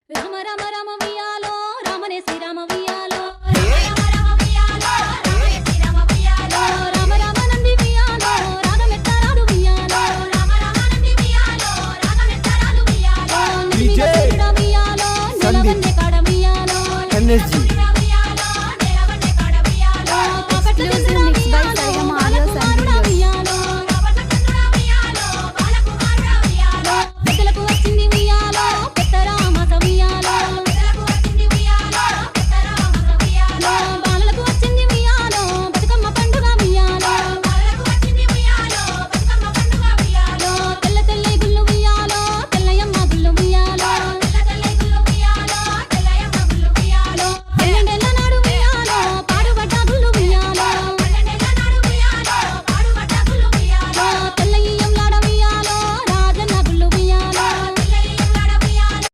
రామ రామ రామ వియాలో రామనే శ్రీరామ వియాలో రామ రామ వియాలో రామనే శ్రీరామ వియాలో రామ రామ నంది వియాలో రాగమెత్తరాలు వియాలో రామ రామ నంది వియాలో రాగమెత్తరాలు వియాలో DJ వియాలో నిలవన్నే కాడ వియాలో ఎనర్జీ